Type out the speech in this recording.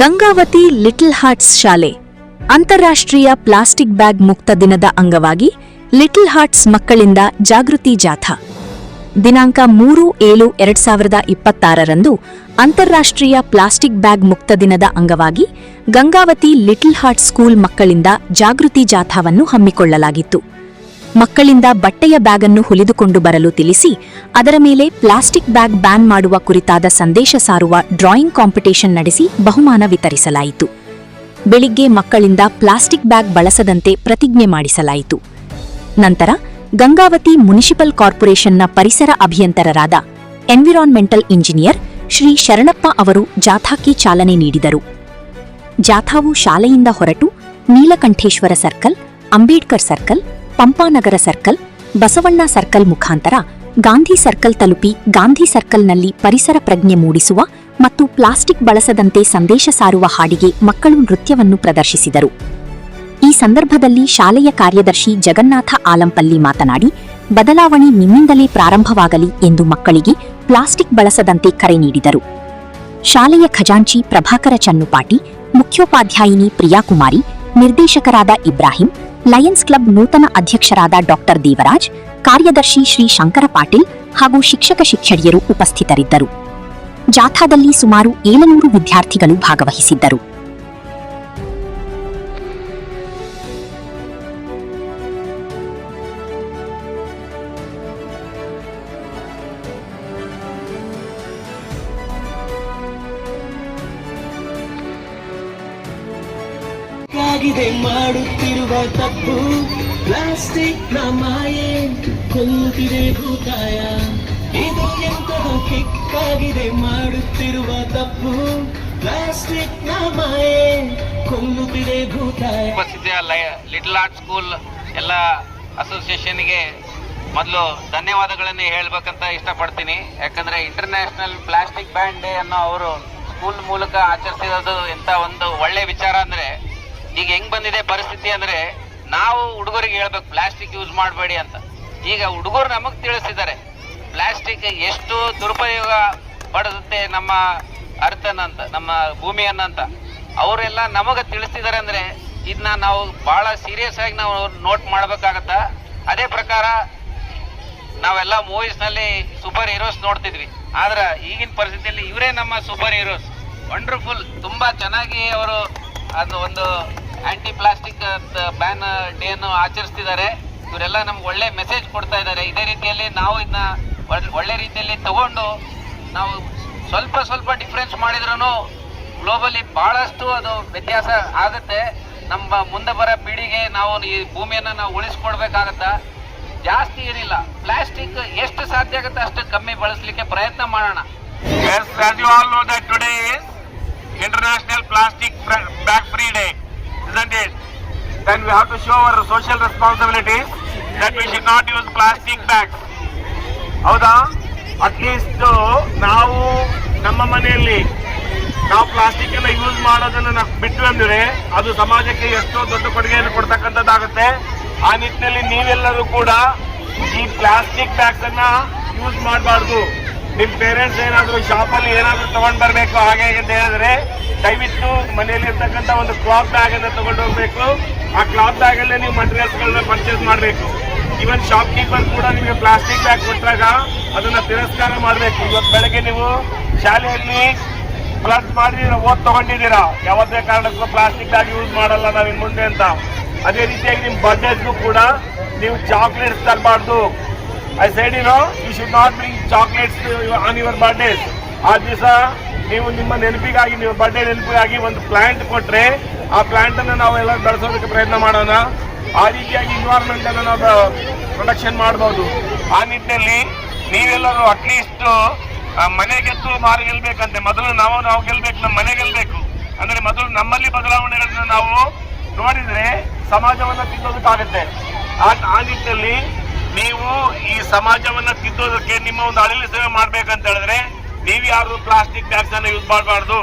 Gangavathi Little Hearts ಶಾಲೆ ಅಂತಾರಾಷ್ಟ್ರೀಯ plastic bag ಮುಕ್ತ ದಿನದ ಅಂಗವಾಗಿ ಲಿಟಲ್ ಹಾರ್ಟ್ಸ್ ಮಕ್ಕಳಿಂದ ಜಾಗೃತಿ ಜಾಥಾ ದಿನಾಂಕ 3/7/2026ರಂದು ಅಂತಾರಾಷ್ಟ್ರೀಯ ಪ್ಲಾಸ್ಟಿಕ್ ಬ್ಯಾಗ್ ಮುಕ್ತ ದಿನದ ಅಂಗವಾಗಿ ಗಂಗಾವತಿ ಲಿಟಲ್ ಹಾರ್ಟ್ಸ್ ಸ್ಕೂಲ್ ಮಕ್ಕಳಿಂದ ಜಾಗೃತಿ ಜಾಥಾವನ್ನು ಹಮ್ಮಿಕೊಳ್ಳಲಾಗಿತ್ತು. ಮಕ್ಕಳಿಂದ ಬಟ್ಟೆಯ ಬ್ಯಾಗನ್ನು ಹೊಲಿದುಕೊಂಡು ಬರಲು ತಿಳಿಸಿ ಅದರ ಮೇಲೆ ಪ್ಲಾಸ್ಟಿಕ್ ಬ್ಯಾಗ್ ಬ್ಯಾನ್ ಮಾಡುವ ಕುರಿತಾದ ಸಂದೇಶ ಸಾರುವ ಡ್ರಾಯಿಂಗ್ ಕಾಂಪಿಟೇಷನ್ ನಡೆಸಿ ಬಹುಮಾನ ವಿತರಿಸಲಾಯಿತು. ಬೆಳಿಗ್ಗೆ ಮಕ್ಕಳಿಂದ ಪ್ಲಾಸ್ಟಿಕ್ ಬ್ಯಾಗ್ ಬಳಸದಂತೆ ಪ್ರತಿಜ್ಞೆ ಮಾಡಿಸಲಾಯಿತು. ನಂತರ ಗಂಗಾವತಿ ಮುನಿಸಿಪಲ್ ಕಾರ್ಪೊರೇಷನ್ನ ಪರಿಸರ ಅಭಿಯಂತರರಾದ ಎನ್ವಿರಾನ್ಮೆಂಟಲ್ ಇಂಜಿನಿಯರ್ ಶ್ರೀ ಶರಣಪ್ಪ ಅವರು ಜಾಥಾಕ್ಕೆ ಚಾಲನೆ ನೀಡಿದರು. ಜಾಥಾವು ಶಾಲೆಯಿಂದ ಹೊರಟು Neelakanteshwara circle, Ambedkar circle, Pampanagar circle, Basavanna circle ಮುಖಾಂತರ ಗಾಂಧಿ ಸರ್ಕಲ್ ತಲುಪಿ ಗಾಂಧಿ ಸರ್ಕಲ್ನಲ್ಲಿ ಪರಿಸರ ಪ್ರಜ್ಞೆ ಮೂಡಿಸುವ ಮತ್ತು ಪ್ಲಾಸ್ಟಿಕ್ ಬಳಸದಂತೆ ಸಂದೇಶ ಸಾರುವ ಹಾಡಿಗೆ ಮಕ್ಕಳು ನೃತ್ಯವನ್ನು ಪ್ರದರ್ಶಿಸಿದರು. ಈ ಸಂದರ್ಭದಲ್ಲಿ ಶಾಲೆಯ ಕಾರ್ಯದರ್ಶಿ ಜಗನ್ನಾಥ ಆಲಂಪಲ್ಲಿ ಮಾತನಾಡಿ, ಬದಲಾವಣೆ ನಿಮ್ಮಿಂದಲೇ ಪ್ರಾರಂಭವಾಗಲಿ ಎಂದು ಮಕ್ಕಳಿಗೆ ಪ್ಲಾಸ್ಟಿಕ್ ಬಳಸದಂತೆ ಕರೆ ನೀಡಿದರು. ಶಾಲೆಯ ಖಜಾಂಚಿ ಪ್ರಭಾಕರ ಚನ್ನುಪಾಟಿ, ಮುಖ್ಯೋಪಾಧ್ಯಾಯಿನಿ ಪ್ರಿಯಾಕುಮಾರಿ, ನಿರ್ದೇಶಕರಾದ ಇಬ್ರಾಹಿಂ, ಲಯನ್ಸ್ ಕ್ಲಬ್ ನೂತನ ಅಧ್ಯಕ್ಷರಾದ ಡಾಕ್ಟರ್ ದೇವರಾಜ್, ಕಾರ್ಯದರ್ಶಿ ಶ್ರೀ ಶಂಕರ ಪಾಟೀಲ್ ಹಾಗೂ ಶಿಕ್ಷಕ-ಶಿಕ್ಷಕಿಯರು ಉಪಸ್ಥಿತರಿದ್ದರು. ಜಾಥಾದಲ್ಲಿ ಸುಮಾರು 700 ವಿದ್ಯಾರ್ಥಿಗಳು ಭಾಗವಹಿಸಿದ್ದರು. ಮಾಡುತ್ತಿರುವ ತಪ್ಪು ಪ್ಲಾಸ್ಟಿಕ್ ನ ಮಾಯೆ ಕೊಲ್ಲುತ್ತಿದೆ ಭೂತಾಯ. ಇದು ಎಂತದೋ ಕಿಕ್ಕಾಗಿದೆ ಮಾಡುತ್ತಿರುವ ತಪ್ಪು ಪ್ಲಾಸ್ಟಿಕ್ ನ ಮಾಯೆ ಕೊಲ್ಲುತ್ತಿದೆ ಭೂತಾಯ. ಲಿಟಲ್ ಹಾರ್ಟ್ ಸ್ಕೂಲ್ ಎಲ್ಲ ಅಸೋಸಿಯೇಷನ್ಗೆ ಮೊದಲು ಧನ್ಯವಾದಗಳನ್ನೇ ಹೇಳ್ಬೇಕಂತ ಇಷ್ಟಪಡ್ತೀನಿ. ಯಾಕಂದ್ರೆ ಇಂಟರ್ನ್ಯಾಷನಲ್ ಪ್ಲಾಸ್ಟಿಕ್ ಬ್ಯಾನ್ ಡೇ ಅನ್ನೋ ಅವರು ಸ್ಕೂಲ್ ಮೂಲಕ ಆಚರಿಸಿರೋದು ಎಂತ ಒಂದು ಒಳ್ಳೆ ವಿಚಾರ. ಅಂದ್ರೆ ಈಗ ಹೆಂಗ್ ಬಂದಿದೆ ಪರಿಸ್ಥಿತಿ ಅಂದ್ರೆ ನಾವು ಹುಡುಗರಿಗೆ ಹೇಳ್ಬೇಕು ಪ್ಲಾಸ್ಟಿಕ್ ಯೂಸ್ ಮಾಡಬೇಡಿ ಅಂತ. ಈಗ ಹುಡುಗರು ನಮಗ್ ತಿಳಿಸಿದ್ದಾರೆ ಪ್ಲಾಸ್ಟಿಕ್ ಎಷ್ಟು ದುರುಪಯೋಗ ಪಡೆದುತ್ತೆ ನಮ್ಮ ಅರ್ಥನಂತ, ನಮ್ಮ ಭೂಮಿಯನ್ನಂತ. ಅವರೆಲ್ಲ ನಮಗ ತಿಳಿಸಿದ್ದಾರೆ ಅಂದ್ರೆ ಇದನ್ನ ನಾವು ಬಹಳ ಸೀರಿಯಸ್ ಆಗಿ ನಾವು ನೋಟ್ ಮಾಡ್ಬೇಕಾಗತ್ತ. ಅದೇ ಪ್ರಕಾರ ನಾವೆಲ್ಲ ಮೂವೀಸ್ ನಲ್ಲಿ ಸೂಪರ್ ಹೀರೋಸ್ ನೋಡ್ತಿದ್ವಿ, ಆದ್ರೆ ಈಗಿನ ಪರಿಸ್ಥಿತಿಯಲ್ಲಿ ಇವರೇ ನಮ್ಮ ಸೂಪರ್ ಹೀರೋಸ್. ವಂಡರ್ಫುಲ್, ತುಂಬಾ ಚೆನ್ನಾಗಿ ಅವರು ಅದು ಒಂದು ಆಂಟಿ ಪ್ಲಾಸ್ಟಿಕ್ ಬ್ಯಾನ್ ಡೇ ಅನ್ನು ಆಚರಿಸ್ತಿದ್ದಾರೆ. ಇವರೆಲ್ಲ ನಮ್ಗೆ ಒಳ್ಳೆ ಮೆಸೇಜ್ ಕೊಡ್ತಾ ಇದ್ದಾರೆ. ಇದೇ ರೀತಿಯಲ್ಲಿ ನಾವು ಇದನ್ನ ಒಳ್ಳೆ ರೀತಿಯಲ್ಲಿ ತಗೊಂಡು ನಾವು ಸ್ವಲ್ಪ ಡಿಫ್ರೆನ್ಸ್ ಮಾಡಿದ್ರು ಗ್ಲೋಬಲಿ ಬಹಳಷ್ಟು ಅದು ವ್ಯತ್ಯಾಸ ಆಗುತ್ತೆ. ನಮ್ಮ ಮುಂದೆ ಬರೋ ಪೀಳಿಗೆ ನಾವು ಈ ಭೂಮಿಯನ್ನ ನಾವು ಉಳಿಸ್ಕೊಡ್ಬೇಕಾಗತ್ತ. ಜಾಸ್ತಿ ಏನಿಲ್ಲ, ಪ್ಲಾಸ್ಟಿಕ್ ಎಷ್ಟು ಸಾಧ್ಯ ಆಗುತ್ತೆ ಅಷ್ಟು ಕಮ್ಮಿ ಬಳಸಲಿಕ್ಕೆ ಪ್ರಯತ್ನ ಮಾಡೋಣ. International Plastic Bag Free Day, isn't it? Then we have to show our social responsibilities that we should not use plastic bags. ಹೌದಾ? ಅಟ್ಲೀಸ್ಟ್ ನಾವು ನಮ್ಮ ಮನೆಯಲ್ಲಿ ನಾವು ಪ್ಲಾಸ್ಟಿಕ್ ಅನ್ನ ಯೂಸ್ ಮಾಡೋದನ್ನ ನಾವು ಬಿಟ್ಟು ಅಂದ್ರೆ ಅದು ಸಮಾಜಕ್ಕೆ ಎಷ್ಟೋ ದೊಡ್ಡ ಕೊಡುಗೆಯನ್ನು ಕೊಡ್ತಕ್ಕಂಥದ್ದಾಗುತ್ತೆ. ಆ ನಿಟ್ಟಿನಲ್ಲಿ ನೀವೆಲ್ಲರೂ ಕೂಡ ಈ ಪ್ಲಾಸ್ಟಿಕ್ ಬ್ಯಾಗ್ಸ್ ಅನ್ನ ಯೂಸ್ ಮಾಡಬಾರ್ದು. ನಿಮ್ ಪೇರೆಂಟ್ಸ್ ಏನಾದ್ರು ಶಾಪಲ್ಲಿ ಏನಾದ್ರು ತಗೊಂಡ್ ಬರ್ಬೇಕು ಹಾಗೆ ಅಂತ ಹೇಳಿದ್ರೆ ದಯವಿಟ್ಟು ಮನೆಯಲ್ಲಿ ಇರ್ತಕ್ಕಂಥ ಒಂದು ಕ್ಲಾತ್ ಬ್ಯಾಗ್ ಅನ್ನ ತಗೊಂಡು ಹೋಗ್ಬೇಕು. ಆ ಕ್ಲಾತ್ ಬ್ಯಾಗ್ ಅಲ್ಲೇ ನೀವು ಮಟೀರಿಯಲ್ಸ್ ಗಳನ್ನ ಪರ್ಚೇಸ್ ಮಾಡಬೇಕು. ಈವನ್ ಶಾಪ್ ಕೀಪರ್ ಕೂಡ ನಿಮಗೆ ಪ್ಲಾಸ್ಟಿಕ್ ಬ್ಯಾಗ್ ಕೊಟ್ಟಾಗ ಅದನ್ನ ತಿರಸ್ಕಾರ ಮಾಡಬೇಕು. ಇವತ್ತು ಬೆಳಗ್ಗೆ ನೀವು ಶಾಲೆಯಲ್ಲಿ ಪ್ಲಸ್ ಮಾಡಿ ಓದ್ ತಗೊಂಡಿದ್ದೀರಾ, ಯಾವುದೇ ಕಾರಣಕ್ಕೂ ಪ್ಲಾಸ್ಟಿಕ್ ಬ್ಯಾಗ್ ಯೂಸ್ ಮಾಡಲ್ಲ ನಾವು ಇನ್ ಮುಂದೆ ಅಂತ. ಅದೇ ರೀತಿಯಾಗಿ ನಿಮ್ ಬರ್ಡೇಸ್ಗೂ ಕೂಡ ನೀವು chocolates ತರಬಾರ್ದು. I said, you should not bring chocolates on your birthdays. ಆ ದಿವಸ ನೀವು ನಿಮ್ಮ ನೆನಪಿಗಾಗಿ, ನಿಮ್ಮ ಬರ್ಡೇ ನೆನಪಿಗಾಗಿ ಒಂದು ಪ್ಲಾಂಟ್ ಕೊಟ್ರೆ ಆ ಪ್ಲಾಂಟ್ ಅನ್ನು ನಾವು ಎಲ್ಲ ಬೆಳೆಸೋದಕ್ಕೆ ಪ್ರಯತ್ನ ಮಾಡೋಣ. ಆ ರೀತಿಯಾಗಿ ಎನ್ವೈರನ್ಮೆಂಟ್ ಅನ್ನು ನಾವು ಪ್ರೊಟೆಕ್ಷನ್ ಮಾಡಬಹುದು. ಆ ನಿಟ್ಟಿನಲ್ಲಿ ನೀವೆಲ್ಲರೂ ಅಟ್ಲೀಸ್ಟ್ ಮನೆ ಗೆದ್ದು ಮಾರು ಗೆಲ್ಬೇಕಂತೆ. ಮೊದಲು ನಾವು ಗೆಲ್ಬೇಕು, ನಮ್ಮ ಮನೆ ಗೆಲ್ಬೇಕು. ಅಂದ್ರೆ ಮೊದಲು ನಮ್ಮಲ್ಲಿ ಬದಲಾವಣೆಗಳನ್ನ ನಾವು ನೋಡಿದ್ರೆ ಸಮಾಜವನ್ನ ತಿದ್ದೋದಕ್ಕಾಗುತ್ತೆ. ಆ ನಿಟ್ಟಿನಲ್ಲಿ ನೀವು ಈ ಸಮಾಜವನ್ನ ತಿದ್ದೋದಕ್ಕೆ ನಿಮ್ಮ ಒಂದು ಅಳಿಲು ಸೇವೆ ಮಾಡ್ಬೇಕಂತ ಹೇಳಿದ್ರೆ ನೀವು ಯಾರು ಪ್ಲಾಸ್ಟಿಕ್ ಬ್ಯಾಗ್ಸ್ ಅನ್ನ ಯೂಸ್ ಮಾಡಬಾರ್ದು.